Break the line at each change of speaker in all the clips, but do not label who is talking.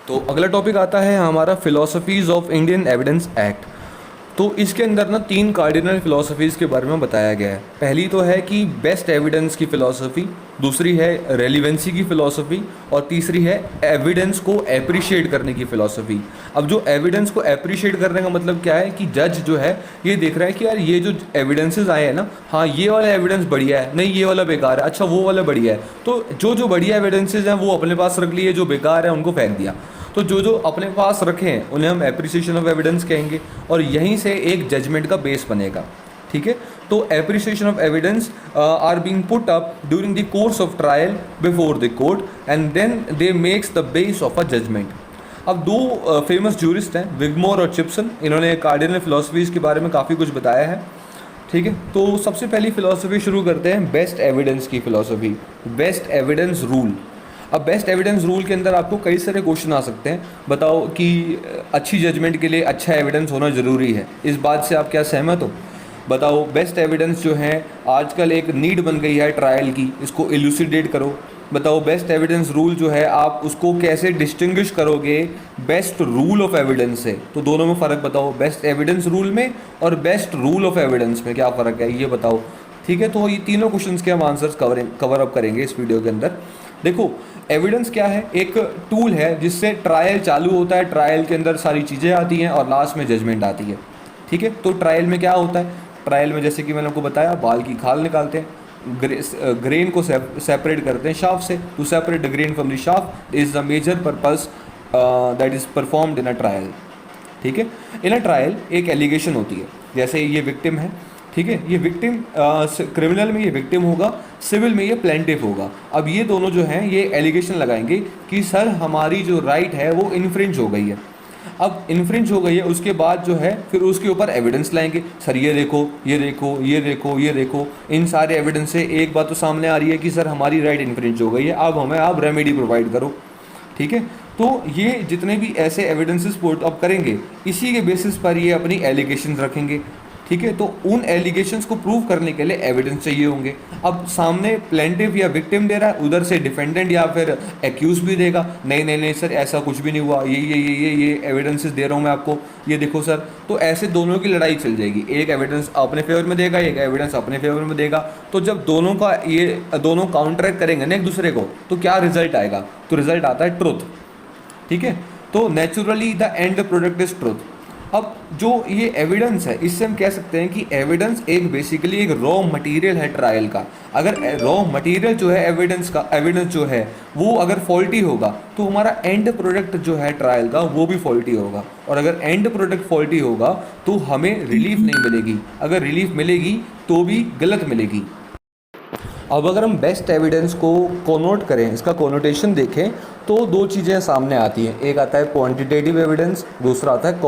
तो अगला टॉपिक आता है हमारा philosophies of Indian evidence act. तो इसके अंदर ना 3 कार्डिनल फिलोसफीज़ के बारे में बताया गया है। पहली तो है कि बेस्ट एविडेंस की फ़िलॉसफी, दूसरी है रेलिवेंसी की फ़िलॉसफी और तीसरी है एविडेंस को अप्रिशिएट करने की फ़िलॉसफी। अब जो एविडेंस को अप्रिशिएट करने का मतलब क्या है कि जज जो है ये देख रहा है कि यार ये जो एविडेंसेस आए हैं ना, हाँ ये वाला एविडेंस बढ़िया है, नहीं ये वाला बेकार है, अच्छा वो वाला बढ़िया है। तो जो बढ़िया एविडेंसेस हैं वो अपने पास रख लिए, जो बेकार है उनको फेंक दिया। तो जो अपने पास रखे हैं उन्हें हम एप्रिसिएशन ऑफ एविडेंस कहेंगे और यहीं से एक जजमेंट का बेस बनेगा। ठीक है, तो appreciation of evidence are being put up during the course of trial before the court and then they makes the base of a judgment. अब 2 फेमस जूरिस्ट हैं, विगमोर और चिप्सन, इन्होंने कार्डिनल फिलोसफीज़ के बारे में काफ़ी कुछ बताया है। ठीक है, तो सबसे पहली फ़िलॉसफी शुरू करते हैं बेस्ट एविडेंस की फ़िलॉसफी, बेस्ट एविडेंस रूल। अब बेस्ट एविडेंस रूल के अंदर आपको कई सारे क्वेश्चन आ सकते हैं। बताओ कि अच्छी जजमेंट के लिए अच्छा एविडेंस होना ज़रूरी है, इस बात से आप क्या सहमत हो? बताओ बेस्ट एविडेंस जो है आजकल एक नीड बन गई है ट्रायल की, इसको इलूसिडेट करो। बताओ बेस्ट एविडेंस रूल जो है आप उसको कैसे डिस्टिंग्विश करोगे बेस्ट रूल ऑफ एविडेंस से? तो दोनों में फ़र्क बताओ, बेस्ट एविडेंस रूल में और बेस्ट रूल ऑफ एविडेंस में क्या फ़र्क है ये बताओ। ठीक है, तो ये तीनों क्वेश्चंस के हम आंसर्स कवर अप करेंगे इस वीडियो के अंदर। देखो एविडेंस क्या है, एक टूल है जिससे ट्रायल चालू होता है, ट्रायल के अंदर सारी चीज़ें आती हैं और लास्ट में जजमेंट आती है। ठीक है, तो ट्रायल में क्या होता है, ट्रायल में जैसे कि मैंने आपको बताया बाल की खाल निकालते हैं, ग्रेन को सेपरेट करते हैं शाफ्ट से। To separate the grain from the shaft is the major purpose that is performed in a trial. ठीक है, इन अ ट्रायल एक एलिगेशन होती है, जैसे ये विक्टिम है। ठीक है, ये विक्टिम क्रिमिनल में ये विक्टिम होगा, सिविल में ये प्लेंटिफ होगा। अब ये दोनों जो हैं ये एलिगेशन लगाएंगे कि सर हमारी जो राइट है वो इन्फ्रिंज हो गई है। अब इन्फ्रिंज हो गई है उसके बाद जो है फिर उसके ऊपर एविडेंस लाएंगे, सर ये देखो ये देखो ये देखो ये देखो, इन सारे एविडेंस से एक बात तो सामने आ रही है कि सर हमारी राइट इन्फ्रिंज हो गई है, अब हमें आप रेमेडी प्रोवाइड करो। ठीक है, तो ये जितने भी ऐसे एविडेंसेस पुट अप करेंगे इसी के बेसिस पर ये अपनी एलिगेशन रखेंगे। ठीक है, तो उन एलिगेशंस को प्रूव करने के लिए एविडेंस चाहिए होंगे। अब सामने प्लेंटिव या विक्टिम दे रहा है, उधर से डिफेंडेंट या फिर एक्यूज भी देगा, नहीं नहीं नहीं सर ऐसा कुछ भी नहीं हुआ, ये एविडेंसेस दे रहा हूँ मैं आपको, ये देखो सर। तो ऐसे दोनों की लड़ाई चल जाएगी, एक एविडेंस अपने फेवर में देगा, एक एविडेंस अपने फेवर में देगा। तो जब दोनों काउंटर करेंगे ना एक दूसरे को, तो क्या रिजल्ट आएगा? तो रिजल्ट आता है ट्रुथ। ठीक है, तो naturally the end product is truth. अब जो ये एविडेंस है इससे हम कह सकते हैं कि एविडेंस एक बेसिकली एक रॉ मटेरियल है ट्रायल का। अगर रॉ मटेरियल जो है एविडेंस जो है वो अगर फॉल्टी होगा तो हमारा एंड प्रोडक्ट जो है ट्रायल का वो भी फॉल्टी होगा, और अगर एंड प्रोडक्ट फॉल्टी होगा तो हमें रिलीफ नहीं मिलेगी, अगर रिलीफ मिलेगी तो भी गलत मिलेगी। अब अगर हम बेस्ट एविडेंस को कोनोट करें, इसका कोनोटेशन देखें, तो 2 चीज़ें सामने आती हैं, एक आता है क्वांटिटेटिव एविडेंस, दूसरा आता है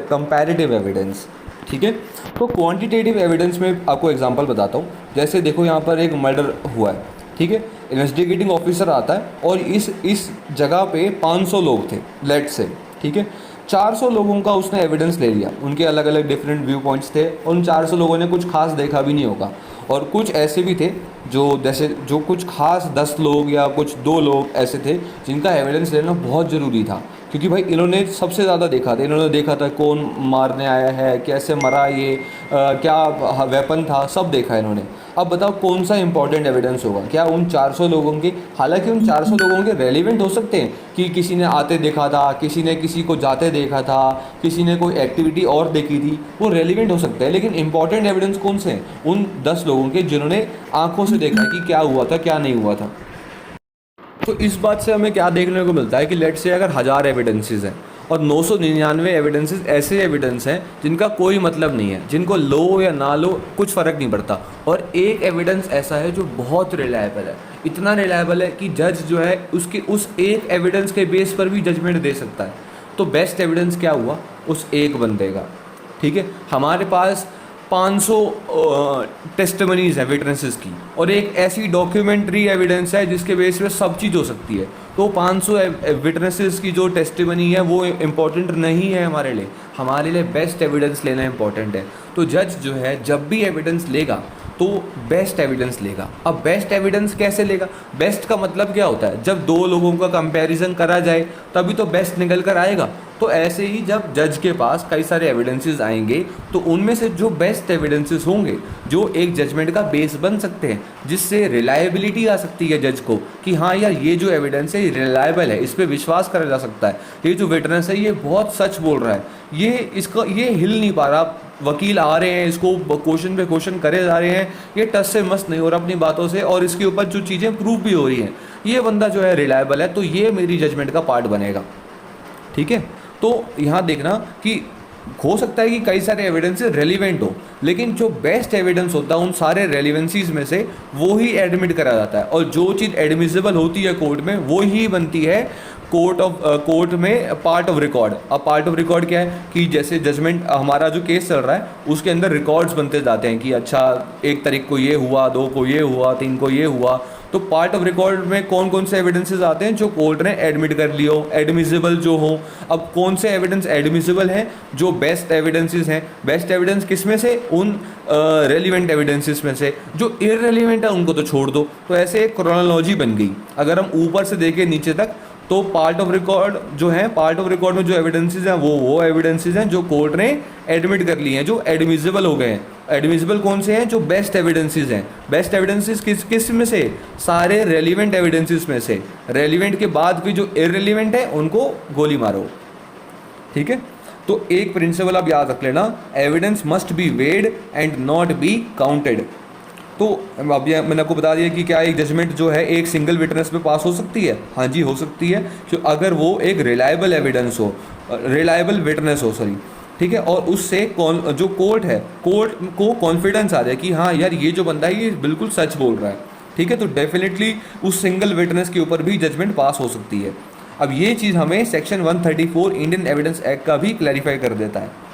कंपैरेटिव एविडेंस। ठीक है, तो क्वांटिटेटिव एविडेंस में आपको एग्जांपल बताता हूँ। जैसे देखो यहाँ पर एक मर्डर हुआ है, ठीक है, इन्वेस्टिगेटिंग ऑफिसर आता है और इस जगह पे 500 लोग थे लेट से। ठीक है, 400 लोगों का उसने एविडेंस ले लिया, उनके अलग अलग डिफरेंट व्यू पॉइंट्स थे, उन 400 लोगों ने कुछ खास देखा भी नहीं होगा, और कुछ ऐसे भी थे जो कुछ खास 10 लोग या कुछ 2 लोग ऐसे थे जिनका एविडेंस लेना बहुत ज़रूरी था, क्योंकि भाई इन्होंने सबसे ज़्यादा देखा था, इन्होंने देखा था कौन मारने आया है, कैसे मरा ये, क्या वेपन था, सब देखा इन्होंने। अब बताओ कौन सा इंपॉर्टेंट एविडेंस होगा? क्या उन 400 लोगों के, हालांकि उन 400 लोगों के रेलिवेंट हो सकते हैं कि किसी ने आते देखा था, किसी ने किसी को जाते देखा था, किसी ने कोई एक्टिविटी और देखी थी, वो रेलिवेंट हो सकता है, लेकिन इंपॉर्टेंट एविडेंस कौन से हैं? उन 10 लोगों के जिन्होंने आंखों से देखा कि क्या हुआ था क्या नहीं हुआ था। तो इस बात से हमें क्या देखने को मिलता है कि लेट से अगर 1000 एविडेंसेस हैं और 999 एविडेंसेस ऐसे एविडेंस हैं जिनका कोई मतलब नहीं है, जिनको लो या ना लो कुछ फ़र्क नहीं पड़ता, और एक एविडेंस ऐसा है जो बहुत रिलायबल है, इतना रिलायबल है कि जज जो है उसके उस एक एविडेंस के बेस पर भी जजमेंट दे सकता है। तो बेस्ट एविडेंस क्या हुआ? उस एक बंदे का। ठीक है, हमारे पास 500 टेस्टिमनीज़ हैं विटनेसेस की, और एक ऐसी डॉक्यूमेंट्री एविडेंस है जिसके बेस पे सब चीज़ हो सकती है। तो 500 विटनेसेस की जो टेस्टिमनी है वो इम्पॉर्टेंट नहीं है हमारे लिए, हमारे लिए बेस्ट एविडेंस लेना इम्पॉर्टेंट है। तो जज जो है जब भी एविडेंस लेगा तो तो बेस्ट एविडेंस लेगा। अब बेस्ट एविडेंस कैसे लेगा? बेस्ट का मतलब क्या होता है? जब दो लोगों का कंपैरिजन करा जाए तभी तो बेस्ट निकल कर आएगा। तो ऐसे ही जब जज के पास कई सारे एविडेंसेस आएंगे तो उनमें से जो बेस्ट एविडेंसेस होंगे, जो एक जजमेंट का बेस बन सकते हैं, जिससे रिलायबिलिटी आ सकती है जज को कि हाँ यार ये जो एविडेंस है ये रिलायबल है, इस पर विश्वास करा जा सकता है, ये जो विटनेस है ये बहुत सच बोल रहा है, ये हिल नहीं पा रहा, वकील आ रहे हैं इसको क्वेश्चन पे क्वेश्चन करे जा रहे हैं, ये टस से मस्त नहीं हो रहा अपनी बातों से और इसके ऊपर जो चीज़ें प्रूव भी हो रही हैं, ये बंदा जो है रिलायबल है, तो ये मेरी जजमेंट का पार्ट बनेगा। ठीक है, तो यहाँ देखना कि हो सकता है कि कई सारे एविडेंसेस रेलिवेंट हो, लेकिन जो बेस्ट एविडेंस होता है उन सारे रेलिवेंसीज में से वो ही एडमिट करा जाता है, और जो चीज़ एडमिसिबल होती है कोर्ट में वो ही बनती है कोर्ट में पार्ट ऑफ रिकॉर्ड। अब पार्ट ऑफ रिकॉर्ड क्या है कि जैसे जजमेंट हमारा जो केस चल रहा है उसके अंदर रिकॉर्ड्स बनते जाते हैं कि अच्छा 1 तारीख को ये हुआ, 2 को ये हुआ, 3 को ये हुआ। तो पार्ट ऑफ रिकॉर्ड में कौन कौन से एविडेंसेस आते हैं जो कोर्ट ने एडमिट कर लियो, एडमिसिबल जो हो। अब कौन से एविडेंस एडमिसिबल हैं? जो बेस्ट एविडेंसेस हैं। बेस्ट एविडेंस किस में से? उन रेलिवेंट एविडेंसेस में से। जो इररेलिवेंट है उनको तो छोड़ दो। तो ऐसे एक क्रोनोलॉजी बन गई। अगर हम ऊपर से देखें नीचे तक तो पार्ट ऑफ रिकॉर्ड जो है, पार्ट ऑफ रिकॉर्ड में जो एविडेंसेस हैं वो एविडेंसेस हैं जो कोर्ट ने एडमिट कर लिए हैं, जो एडमिसिबल हो गए हैं। एडमिसिबल कौन से हैं? जो बेस्ट एविडेंसेस हैं। बेस्ट एविडेंसेस किस में से? सारे रेलिवेंट एविडेंसेस में से। रेलिवेंट के बाद भी जो इररेलिवेंट है उनको गोली मारो। ठीक है, तो एक प्रिंसिपल आप याद रख लेना, evidence must be weighed and not be counted. तो अब ये मैंने आपको बता दिया कि क्या एक जजमेंट जो है एक सिंगल विटनेस पे पास हो सकती है? हाँ जी, हो सकती है, कि अगर वो एक रिलायबल एविडेंस हो, रिलायबल विटनेस हो, सॉरी। ठीक है, और उससे जो कोर्ट है, कोर्ट को कॉन्फिडेंस आ जाए कि हाँ यार ये जो बंदा है ये बिल्कुल सच बोल रहा है। ठीक है, तो डेफिनेटली उस सिंगल विटनेस के ऊपर भी जजमेंट पास हो सकती है। अब ये चीज़ हमें सेक्शन 134 इंडियन एविडेंस एक्ट का भी क्लैरिफाई कर देता है।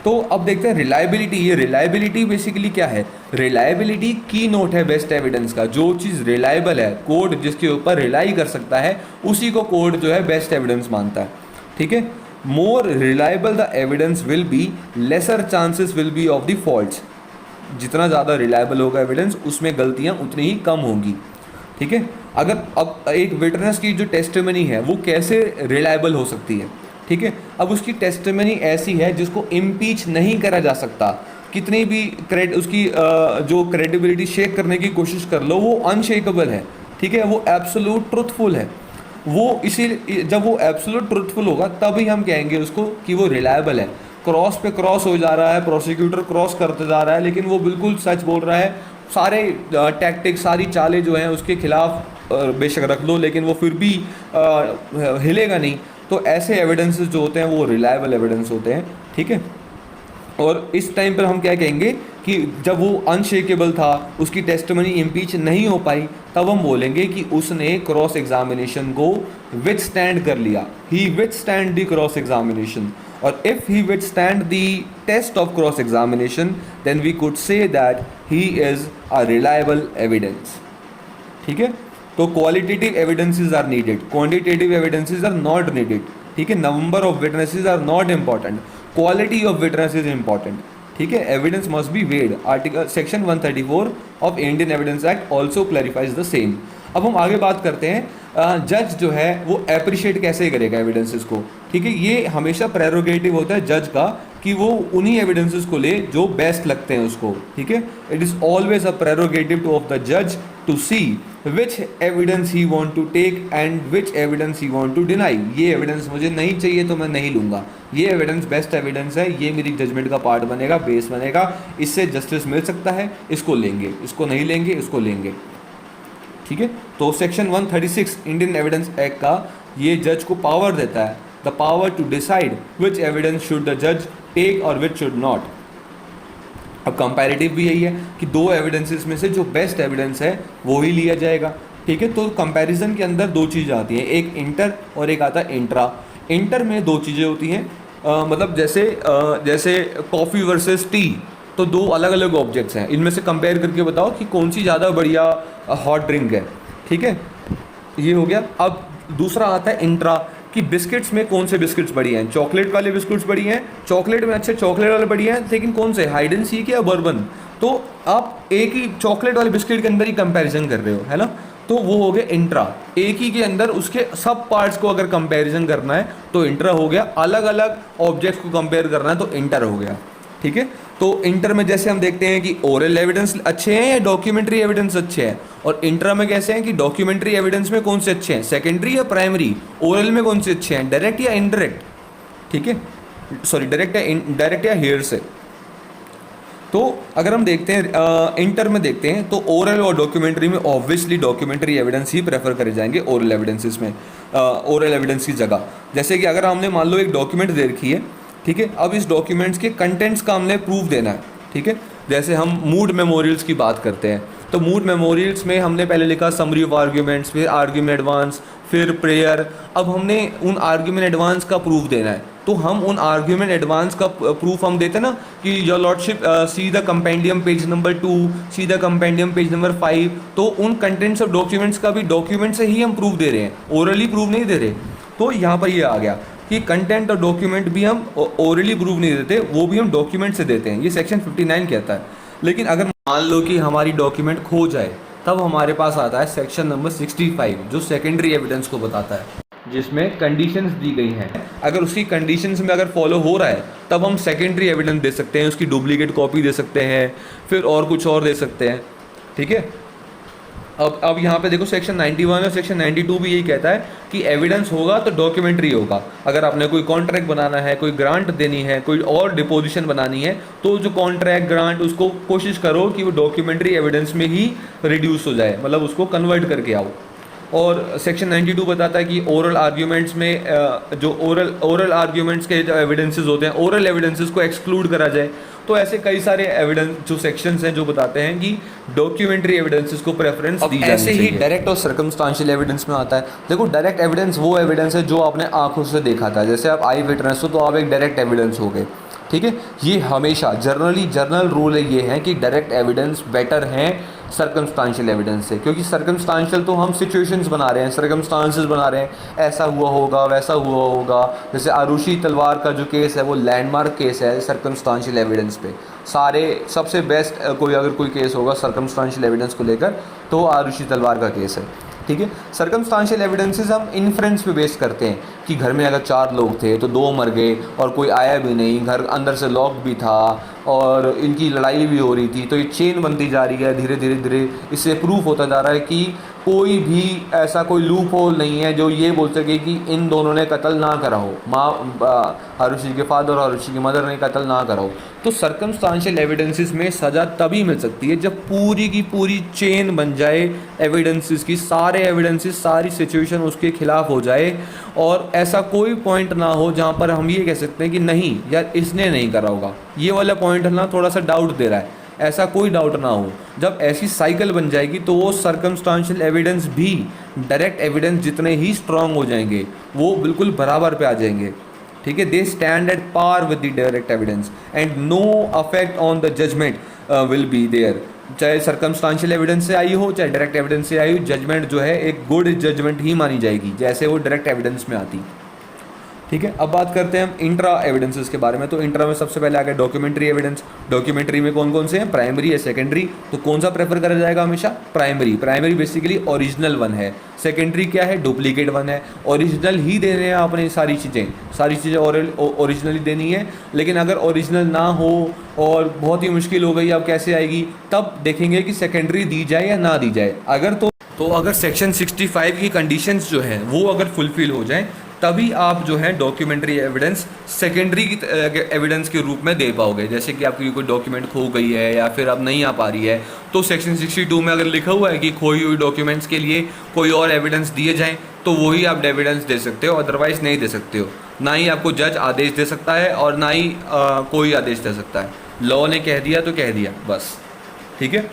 तो अब देखते हैं रिलायबिलिटी। ये रिलायबिलिटी बेसिकली क्या है? रिलायबिलिटी की नोट है बेस्ट एविडेंस का। जो चीज़ रिलायबल है, कोर्ट जिसके ऊपर रिलाई कर सकता है, उसी को कोर्ट जो है बेस्ट एविडेंस मानता है। ठीक है, more reliable the evidence will be, lesser chances will be of the faults. जितना ज़्यादा रिलायबल होगा एविडेंस उसमें गलतियाँ उतनी ही कम होंगी। ठीक है, अगर अब एक विटनेस की जो टेस्टिमनी है वो कैसे रिलायबल हो सकती है? ठीक है, अब उसकी टेस्टिमनी ऐसी है जिसको इम्पीच नहीं करा जा सकता। कितनी भी उसकी जो क्रेडिबिलिटी शेक करने की कोशिश कर लो, वो अनशेकेबल है। ठीक है, वो एब्सोल्यूट ट्रुथफुल है। वो इसीलिए जब वो एब्सोल्यूट ट्रुथफुल होगा तभी हम कहेंगे उसको कि वो रिलायबल है। क्रॉस पे क्रॉस हो जा रहा है, प्रोसिक्यूटर क्रॉस करते जा रहा है, लेकिन वो बिल्कुल सच बोल रहा है। सारे टैक्टिक्स, सारी चालें जो हैं उसके खिलाफ बेशक रख लो, लेकिन वो फिर भी हिलेगा नहीं। तो ऐसे एविडेंसेस जो होते हैं वो रिलायबल एविडेंस होते हैं। ठीक है, और इस टाइम पर हम क्या कहेंगे कि जब वो अनशेकेबल था, उसकी टेस्टिमनी इम्पीच नहीं हो पाई, तब हम बोलेंगे कि उसने क्रॉस एग्जामिनेशन को विथस्टैंड कर लिया। He withstand the cross examination, और if he withstand the test of cross examination then we could say that he is a reliable evidence. ठीक है, तो qualitative evidences are needed, quantitative evidences are not needed. ठीक है, number of witnesses are not important, quality of witness is important. ठीक है, evidence must be weighed. Article section 134 of Indian evidence act also clarifies the same. अब हम आगे बात करते हैं, जज जो है वो अप्रिशिएट कैसे करेगा एविडेंसेस को। ठीक है, ये हमेशा प्रेरोगेटिव होता है जज का कि वो उन्हीं एविडेंसेस को ले जो बेस्ट लगते हैं उसको। ठीक है, it is always a prerogative of the जज to see which evidence he want to take and which evidence he want to deny. ये एविडेंस मुझे नहीं चाहिए तो मैं नहीं लूँगा, ये एविडेंस बेस्ट एविडेंस है, ये मेरी जजमेंट का पार्ट बनेगा, बेस बनेगा, इससे जस्टिस मिल सकता है, इसको लेंगे, इसको नहीं लेंगे, इसको लेंगे। ठीक है, तो सेक्शन 136 इंडियन एविडेंस एक्ट का ये जज को पावर देता है, the power to decide which evidence should the जज टेक और विच शुड नॉट। अब कंपैरेटिव भी यही है कि दो एविडेंसेस में से जो बेस्ट एविडेंस है वो ही लिया जाएगा। ठीक है, तो कंपैरिजन के अंदर दो चीज़ें आती हैं, एक इंटर और एक आता है इंट्रा। इंटर में दो चीज़ें होती हैं, मतलब जैसे कॉफ़ी वर्सेस टी, तो दो अलग अलग ऑब्जेक्ट्स हैं, इनमें से कंपेयर करके बताओ कि कौन सी ज़्यादा बढ़िया हॉट ड्रिंक है। ठीक है, ये हो गया। अब दूसरा आता है इंट्रा, कि बिस्किट्स में कौन से बिस्किट्स बढ़िया हैं, चॉकलेट वाले बिस्किट्स बढ़िया हैं, चॉकलेट में अच्छे चॉकलेट वाले बढ़िया हैं, लेकिन कौन से, हाइड एंड सीक या बर्बन। तो आप एक ही चॉकलेट वाले बिस्किट के अंदर ही कंपैरिजन कर रहे हो, है ना, तो वो हो गया इंट्रा। एक ही के अंदर उसके सब पार्ट्स को अगर कंपैरिजन करना है तो इंट्रा हो गया, अलग अलग ऑब्जेक्ट्स को कंपेयर करना है तो इंटर हो गया, ठीक है। तो इंटर में जैसे हम देखते हैं कि ओरल एविडेंस अच्छे हैं या डॉक्यूमेंट्री एविडेंस अच्छे हैं, और इंट्रा में कैसे हैं कि डॉक्यूमेंट्री एविडेंस में कौन से अच्छे हैं, सेकेंडरी या प्राइमरी, ओरल में कौन से अच्छे हैं, डायरेक्ट या इनडायरेक्ट, ठीक है, सॉरी डायरेक्ट या हेयर से। तो अगर हम देखते हैं इंटर में देखते हैं तो ओरल और डॉक्यूमेंट्री में ऑब्वियसली डॉक्यूमेंट्री एविडेंस ही प्रेफर करे जाएंगे ओरल एविडेंसेस में, ओरल एविडेंस की जगह। जैसे कि अगर हमने मान लो एक डॉक्यूमेंट दे रखी है, ठीक है, अब इस डॉक्यूमेंट्स के कंटेंट्स का हमने प्रूफ देना है, ठीक है। जैसे हम मूड मेमोरियल्स की बात करते हैं, तो मूड मेमोरियल्स में हमने पहले लिखा समरी ऑफ आर्ग्यूमेंट्स, फिर आर्ग्यूमेंट एडवांस, फिर प्रेयर। अब हमने उन आर्ग्यूमेंट एडवांस का प्रूफ देना है, तो हम उन आर्ग्यूमेंट एडवांस का प्रूफ हम देते हैं ना कि your lordship see the compendium page number 2, see the compendium page number 5। तो उन कंटेंट्स ऑफ डॉक्यूमेंट्स का भी डॉक्यूमेंट से ही हम प्रूफ दे रहे हैं, ओरली प्रूफ नहीं दे रहे। तो यहाँ पर ये आ गया कि कंटेंट और डॉक्यूमेंट भी हम ओरली प्रूफ नहीं देते, वो भी हम डॉक्यूमेंट से देते हैं, ये सेक्शन 59 कहता है। लेकिन अगर मान लो कि हमारी डॉक्यूमेंट खो जाए, तब हमारे पास आता है सेक्शन नंबर 65 जो सेकेंडरी एविडेंस को बताता है, जिसमें कंडीशंस दी गई हैं। अगर उसकी कंडीशंस में अगर फॉलो हो रहा है तब हम सेकेंडरी एविडेंस दे सकते हैं, उसकी डुप्लीकेट कॉपी दे सकते हैं, फिर और कुछ और दे सकते हैं, ठीक है। अब यहाँ पे देखो सेक्शन 91 और सेक्शन 92 भी यही कहता है कि एविडेंस होगा तो डॉक्यूमेंट्री होगा। अगर आपने कोई कॉन्ट्रैक्ट बनाना है, कोई ग्रांट देनी है, कोई और डिपोजिशन बनानी है, तो जो कॉन्ट्रैक्ट ग्रांट उसको कोशिश करो कि वो डॉक्यूमेंट्री एविडेंस में ही रिड्यूस हो जाए, मतलब उसको कन्वर्ट करके आओ। और सेक्शन 92 बताता है कि ओरल आर्ग्यूमेंट्स में जो ओरल आर्ग्यूमेंट्स के जो एविडेंसेस होते हैं, ओरल एविडेंसेस को एक्सक्लूड करा जाए। तो ऐसे कई सारे एविडेंस जो सेक्शंस हैं जो बताते हैं कि डॉक्यूमेंट्री एविडेंसेस को प्रेफरेंस दी जानी चाहिए। ऐसे ही डायरेक्ट और सर्कमस्टांशियल एविडेंस में आता है। देखो डायरेक्ट एविडेंस वो एविडेंस है जो आपने आंखों से देखा था, जैसे आप आई विटनेस हो तो आप एक डायरेक्ट एविडेंस हो गए, ठीक है। ये हमेशा जर्नल रूल है, ये है कि डायरेक्ट एविडेंस बेटर हैं सर्कमस्टांशियल एविडेंस से, क्योंकि सर्कमस्टांशियल तो हम सिचुएशंस बना रहे हैं, सर्कमस्टांसेस बना रहे हैं, ऐसा हुआ होगा वैसा हुआ होगा। जैसे आरुषि तलवार का जो केस है वो लैंडमार्क केस है सर्कमस्टांशियल एविडेंस पे। सारे सबसे बेस्ट अगर कोई केस होगा सर्कमस्टांशियल एविडेंस को लेकर तो आरुषि तलवार का केस है, ठीक है। सर्कमस्टांशियल एविडेंसेस हम इन्फ्रेंस पे बेस करते हैं कि घर में अगर 4 लोग थे तो 2 मर गए और कोई आया भी नहीं, घर अंदर से लॉक भी था और इनकी लड़ाई भी हो रही थी, तो ये चेन बनती जा रही है धीरे धीरे। इससे प्रूफ होता जा रहा है कि कोई भी ऐसा कोई लूप होल नहीं है जो ये बोल सके कि इन दोनों ने कत्ल ना करा हो, आरुषि के फादर और आरुषि की मदर ने कत्ल ना करा हो। तो सर्कमस्टांशियल एविडेंसेस में सज़ा तभी मिल सकती है जब पूरी की पूरी चेन बन जाए एविडेंसेस की, सारे एविडेंसेस, सारी सिचुएशन उसके खिलाफ हो जाए और ऐसा कोई पॉइंट ना हो जहाँ पर हम ये कह सकते हैं कि नहीं यार इसने नहीं करा होगा, ये वाला पॉइंट ना थोड़ा सा डाउट दे रहा है, ऐसा कोई डाउट ना हो। जब ऐसी साइकिल बन जाएगी तो वो सर्कमस्टांशियल एविडेंस भी डायरेक्ट एविडेंस जितने ही स्ट्रांग हो जाएंगे वो बिल्कुल बराबर पे आ जाएंगे, ठीक है। They stand at par with the direct evidence and no affect on the judgement will be there. चाहे सर्कमस्टांशियल एविडेंस से आई हो चाहे डायरेक्ट एविडेंस से आई हो, जजमेंट जो है एक गुड जजमेंट ही मानी जाएगी जैसे वो डायरेक्ट एविडेंस में आती, ठीक है। अब बात करते हैं हम इंट्रा एविडेंसेस के बारे में। तो इंट्रा में सबसे पहले आ गया डॉक्यूमेंट्री एविडेंस। डॉक्यूमेंट्री में कौन कौन से हैं, प्राइमरी या सेकेंडरी। तो कौन सा प्रेफर करा जाएगा हमेशा, primary. Primary basically original one है, सेकेंडरी क्या है, डुप्लीकेट वन है। ओरिजिनल ही देने हैं आपने सारी चीज़ें ओरिजिनली देनी है। लेकिन अगर ओरिजिनल ना हो और बहुत ही मुश्किल हो गई अब कैसे आएगी, तब देखेंगे कि सेकेंडरी दी जाए या ना दी जाए। अगर सेक्शन 65 की कंडीशंस जो है वो अगर फुलफिल हो जाए तभी आप जो है डॉक्यूमेंट्री एविडेंस सेकेंडरी की एविडेंस के रूप में दे पाओगे। जैसे कि आपकी कोई डॉक्यूमेंट खो गई है या फिर अब नहीं आ पा रही है, तो सेक्शन 62 में अगर लिखा हुआ है कि खोई हुई डॉक्यूमेंट्स के लिए कोई और एविडेंस दिए जाएं तो वही आप एविडेंस दे सकते हो, अदरवाइज नहीं दे सकते हो। ना ही आपको जज आदेश दे सकता है और ना ही कोई आदेश दे सकता है। लॉ ने कह दिया तो कह दिया बस, ठीक है।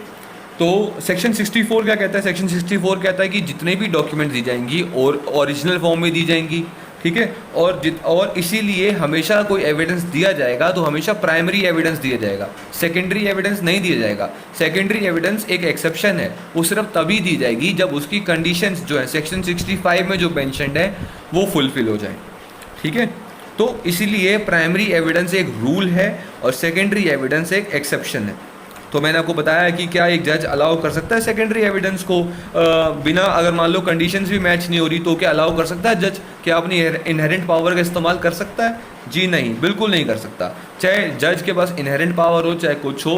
तो सेक्शन 64 क्या कहता है, सेक्शन 64 कहता है कि जितने भी डॉक्यूमेंट दी जाएंगी और ओरिजिनल फॉर्म में दी जाएंगी, ठीक है। और इसीलिए हमेशा कोई एविडेंस दिया जाएगा तो हमेशा प्राइमरी एविडेंस दिया जाएगा, सेकेंडरी एविडेंस नहीं दिया जाएगा। सेकेंडरी एविडेंस एक एक्सेप्शन है, वो सिर्फ तभी दी जाएगी जब उसकी कंडीशंस जो है सेक्शन 65 में जो मेंशन्ड है वो फुलफिल हो जाए, ठीक है। तो इसीलिए प्राइमरी एविडेंस एक रूल है और सेकेंडरी एविडेंस एक एक्सेप्शन है। तो मैंने आपको बताया कि क्या एक जज अलाउ कर सकता है सेकेंडरी एविडेंस को बिना, अगर मान लो कंडीशंस भी मैच नहीं हो रही तो क्या अलाउ कर सकता है जज? क्या अपनी इनहेरेंट पावर का इस्तेमाल कर सकता है? जी नहीं, बिल्कुल नहीं कर सकता। चाहे जज के पास इनहेरेंट पावर हो चाहे कुछ हो,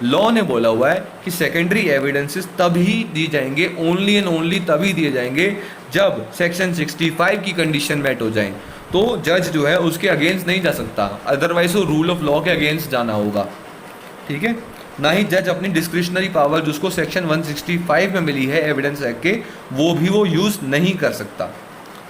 लॉ ने बोला हुआ है कि सेकेंडरी एविडेंसेस तभी दी जाएंगे, ओनली एंड ओनली तभी दिए जाएंगे जब सेक्शन 65 की कंडीशन मैट हो जाए। तो जज जो है उसके अगेंस्ट नहीं जा सकता, अदरवाइज वो रूल ऑफ लॉ के अगेंस्ट जाना होगा, ठीक है। ना ही जज अपनी डिस्क्रिशनरी पावर जिसको सेक्शन 165 में मिली है एविडेंस एक्ट के, वो यूज़ नहीं कर सकता,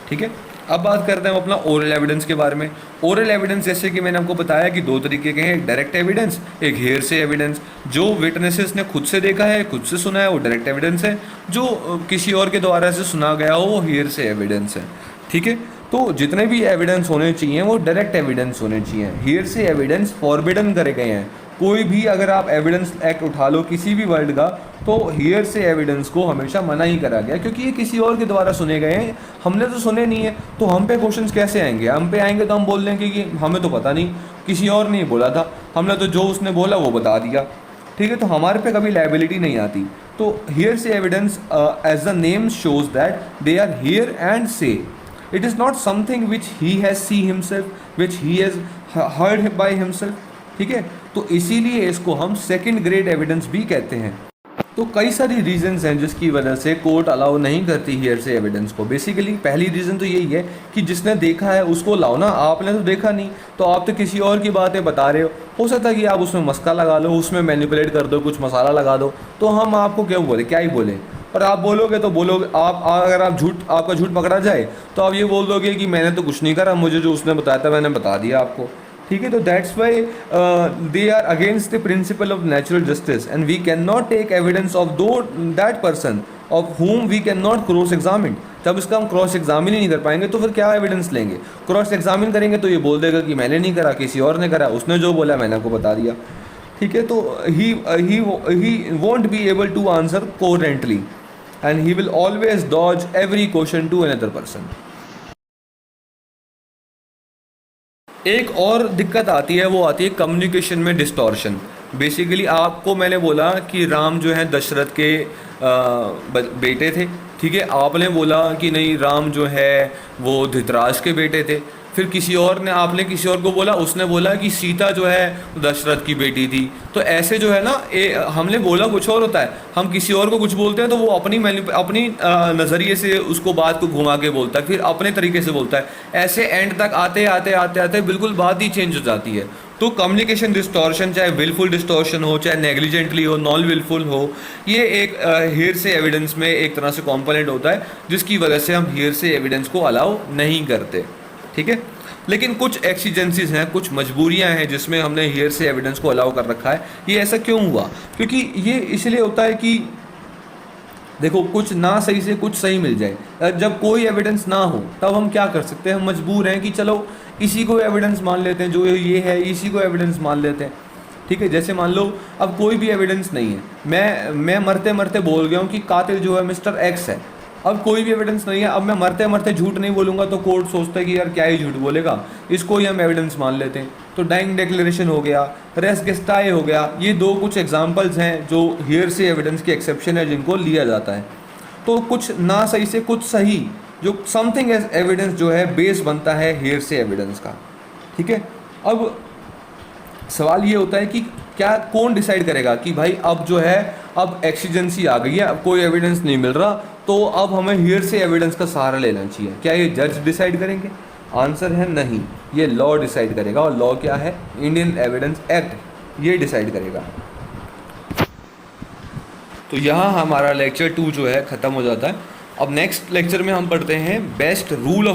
ठीक है। अब बात करते हैं हम अपना ओरल एविडेंस के बारे में। ओरल एविडेंस जैसे कि मैंने आपको बताया कि दो तरीके के हैं, एक डायरेक्ट एविडेंस, एक हेयरसे एविडेंस। जो विटनेसेस ने खुद से देखा है, खुद से सुना है, वो डायरेक्ट एविडेंस है। जो किसी और के द्वारा से सुना गया हो वो हेयरसे एविडेंस है, ठीक है। तो जितने भी एविडेंस होने चाहिए वो डायरेक्ट एविडेंस होने चाहिए। हेयरसे एविडेंस फॉरबिडन करे गए हैं। कोई भी अगर आप एविडेंस एक्ट उठा लो किसी भी वर्ल्ड का, तो हेयरसे एविडेंस को हमेशा मना ही करा गया, क्योंकि ये किसी और के द्वारा सुने गए हैं, हमने तो सुने नहीं है। तो हम पे क्वेश्चंस कैसे आएंगे? हम पे आएंगे तो हम बोल देंगे कि हमें तो पता नहीं, किसी और ने बोला था, हमने तो जो उसने बोला वो बता दिया, ठीक है। तो हमारे पे कभी लायबिलिटी नहीं आती। तो hearsay evidence as the name shows that they are hear and say, it is not something which he has seen himself, which he has heard by himself, ठीक है। तो इसीलिए इसको हम सेकंड ग्रेड एविडेंस भी कहते हैं। तो कई सारी रीजंस हैं जिसकी वजह से कोर्ट अलाउ नहीं करती हेयरसे एविडेंस को। बेसिकली पहली रीज़न तो यही है कि जिसने देखा है उसको लाओ ना, आपने तो देखा नहीं, तो आप तो किसी और की बातें बता रहे हो सकता है कि आप उसमें मस्का लगा लो, उसमें मैनिपुलेट कर दो, कुछ मसाला लगा दो, तो हम आपको क्या बोले, क्या ही बोले। और आप बोलोगे तो बोलोगे, अगर आपका झूठ पकड़ा जाए तो आप ये बोल दोगे कि मैंने तो कुछ नहीं करा, मुझे जो उसने बताया था मैंने बता दिया आपको, ठीक है। तो that's why they are against the principle of natural justice and we can not take evidence of that person of whom we can not cross examine. जब इसका हम क्रॉस एग्जामिन ही नहीं कर पाएंगे तो फिर क्या एविडेंस लेंगे? क्रॉस एग्जामिन करेंगे तो ये बोल देगा कि मैंने नहीं करा, किसी और ने करा, उसने जो बोला मैंने आपको बता दिया, ठीक है। तो he won't be able to answer coherently and he will always dodge every question to another person। एक और दिक्कत आती है, वो आती है कम्युनिकेशन में डिस्टॉर्शन। बेसिकली आपको मैंने बोला कि राम जो है दशरथ के बेटे थे, ठीक है। आपने बोला कि नहीं राम जो है वो धृतराज के बेटे थे। फिर आपने किसी और को बोला, उसने बोला कि सीता जो है दशरथ की बेटी थी। तो ऐसे जो है ना, हमने बोला कुछ और होता है, हम किसी और को कुछ बोलते हैं तो वो अपनी नज़रिए से उसको बात को घुमा के बोलता है, फिर अपने तरीके से बोलता है। ऐसे एंड तक आते आते बिल्कुल बात ही चेंज हो जाती है। तो कम्युनिकेशन डिस्टॉर्शन, चाहे विलफुल डिस्टॉर्शन हो, चाहे नेग्लिजेंटली हो, नॉन विलफुल हो, ये एक हेयरसे एविडेंस में एक तरह से कॉम्पोनेंट होता है, जिसकी वजह से हम हेयरसे एविडेंस को अलाउ नहीं करते, ठीक है। लेकिन कुछ एक्सीजेंसीज हैं, कुछ मजबूरियां हैं जिसमें हमने हेयरसे एविडेंस को अलाउ कर रखा है। ये ऐसा क्यों हुआ? क्योंकि ये इसलिए होता है कि देखो, कुछ ना सही से कुछ सही मिल जाए। जब कोई एविडेंस ना हो तब हम क्या कर सकते हैं? हम मजबूर हैं कि चलो इसी को एविडेंस मान लेते हैं, जो ये है इसी को एविडेंस मान लेते हैं, ठीक है। जैसे मान लो अब कोई भी एविडेंस नहीं है, मैं मरते मरते बोल गया हूँ कि कातिल जो है मिस्टर एक्स है। अब कोई भी एविडेंस नहीं है, अब मैं मरते मरते झूठ नहीं बोलूँगा तो कोर्ट सोचता है कि यार क्या ही झूठ बोलेगा, इसको ही हम एविडेंस मान लेते हैं। तो डाइंग डिक्लेरेशन हो गया, रेस गेस्टाई हो गया, ये दो कुछ एग्जांपल्स हैं जो हेयरसे एविडेंस की एक्सेप्शन है जिनको लिया जाता है। तो कुछ ना सही से कुछ सही, जो समथिंग एज एविडेंस जो है बेस बनता है हेयरसे एविडेंस का, ठीक है। अब सवाल ये होता है कि क्या कौन डिसाइड करेगा कि भाई अब जो है अब एक्सीजेंसी आ गई है, अब कोई एविडेंस नहीं मिल रहा, तो अब हमें हेयरसे एविडेंस का सहारा लेना चाहिए। क्या ये जज डिसाइड करेंगे? आंसर है नहीं, ये लॉ डिसाइड करेगा। और लॉ क्या है? इंडियन एविडेंस एक्ट, ये डिसाइड करेगा। तो यहाँ हमारा लेक्चर 2 जो है ख़त्म हो जाता है। अब नेक्स्ट लेक्चर में हम पढ़ते हैं बेस्ट रूल ऑफ